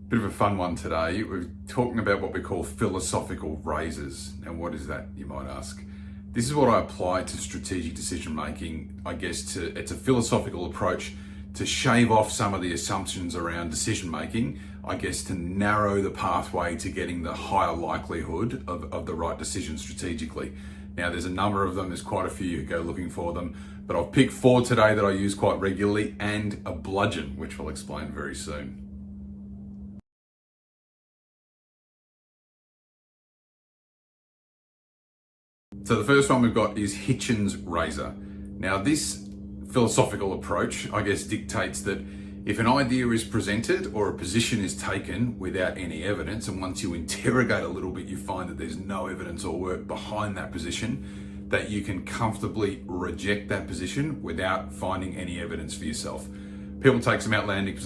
Bit of a fun one today. We're talking about what we call philosophical razors. And what is that, you might ask? This is what I apply to strategic decision making. I guess it's a philosophical approach to shave off some of the assumptions around decision making, I guess to narrow the pathway to getting the higher likelihood of the right decision strategically. Now there's a number of them, there's quite a few, you go looking for them, but I've picked 4 today that I use quite regularly and a bludgeon, which I'll explain very soon. So the first one we've got is Hitchens Razor. Now this philosophical approach, I guess, dictates that if an idea is presented or a position is taken without any evidence, and once you interrogate a little bit, you find that there's no evidence or work behind that position, that you can comfortably reject that position without finding any evidence for yourself. People take some outlandish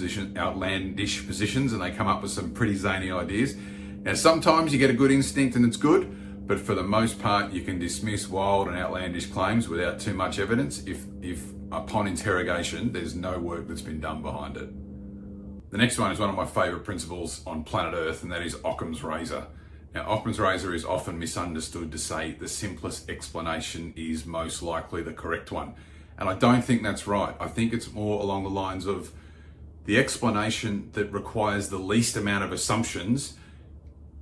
positions and they come up with some pretty zany ideas. Now sometimes you get a good instinct and it's good, but for the most part, you can dismiss wild and outlandish claims without too much evidence if upon interrogation, there's no work that's been done behind it. The next one is one of my favorite principles on planet Earth, and that is Occam's Razor. Now, Occam's Razor is often misunderstood to say the simplest explanation is most likely the correct one. And I don't think that's right. I think it's more along the lines of the explanation that requires the least amount of assumptions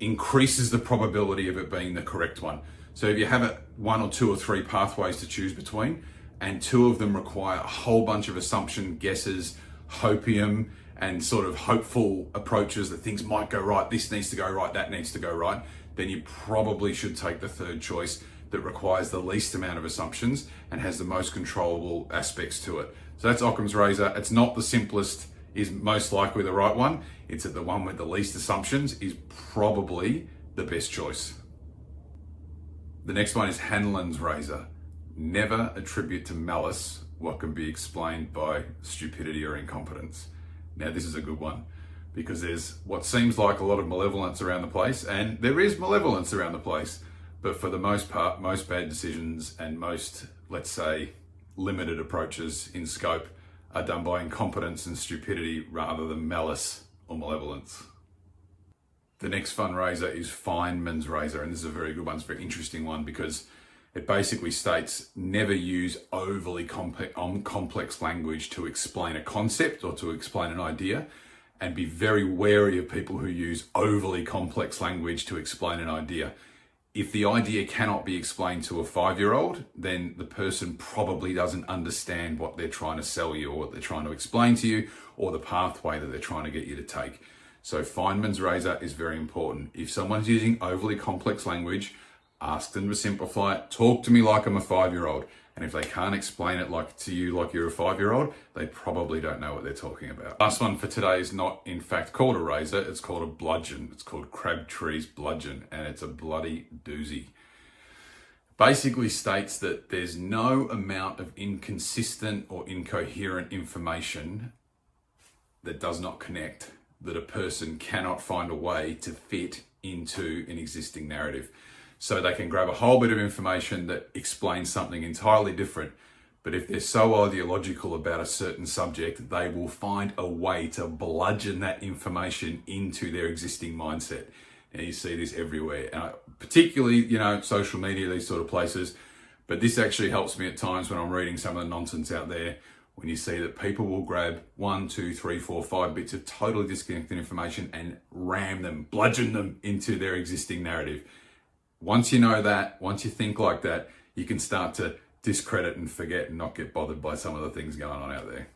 increases the probability of it being the correct one. So if you have 1 or 2 or 3 pathways to choose between, and 2 of them require a whole bunch of assumption, guesses, hopium, and sort of hopeful approaches that things might go right, this needs to go right, that needs to go right, then you probably should take the third choice that requires the least amount of assumptions and has the most controllable aspects to it. So that's Occam's Razor. It's not the simplest is most likely the right one. It's that the one with the least assumptions is probably the best choice. The next one is Hanlon's Razor. Never attribute to malice what can be explained by stupidity or incompetence. Now this is a good one because there's what seems like a lot of malevolence around the place, and there is malevolence around the place, but for the most part, most bad decisions and most, let's say, limited approaches in scope are done by incompetence and stupidity rather than malice or malevolence. The next fun razor is Feynman's Razor, and this is a very good one. It's a very interesting one because it basically states never use overly complex language to explain a concept or to explain an idea, and be very wary of people who use overly complex language to explain an idea. If the idea cannot be explained to a 5-year-old, then the person probably doesn't understand what they're trying to sell you or what they're trying to explain to you or the pathway that they're trying to get you to take. So Feynman's Razor is very important. If someone's using overly complex language, ask them to simplify it. Talk to me like I'm a 5-year-old. And if they can't explain it to you like you're a 5-year-old, they probably don't know what they're talking about. Last one for today is not in fact called a razor, it's called a bludgeon. It's called Crabtrees Bludgeon, and it's a bloody doozy. Basically states that there's no amount of inconsistent or incoherent information that does not connect, that a person cannot find a way to fit into an existing narrative. So they can grab a whole bit of information that explains something entirely different, but if they're so ideological about a certain subject, they will find a way to bludgeon that information into their existing mindset. And you see this everywhere, particularly, social media, these sort of places. But this actually helps me at times when I'm reading some of the nonsense out there, when you see that people will grab 1, 2, 3, 4, 5 bits of totally disconnected information and ram them, bludgeon them into their existing narrative. Once you know that, once you think like that, you can start to discredit and forget and not get bothered by some of the things going on out there.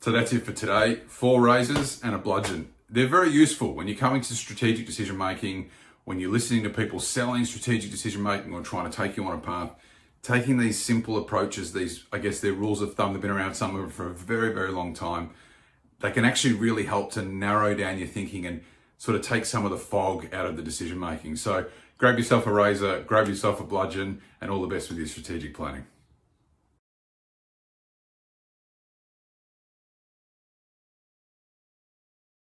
So that's it for today. 4 razors and a bludgeon. They're very useful when you're coming to strategic decision making, when you're listening to people selling strategic decision making or trying to take you on a path. Taking these simple approaches, they're rules of thumb, they've been around some of them for a very, very long time. They can actually really help to narrow down your thinking and sort of take some of the fog out of the decision making. So grab yourself a razor, grab yourself a bludgeon, and all the best with your strategic planning.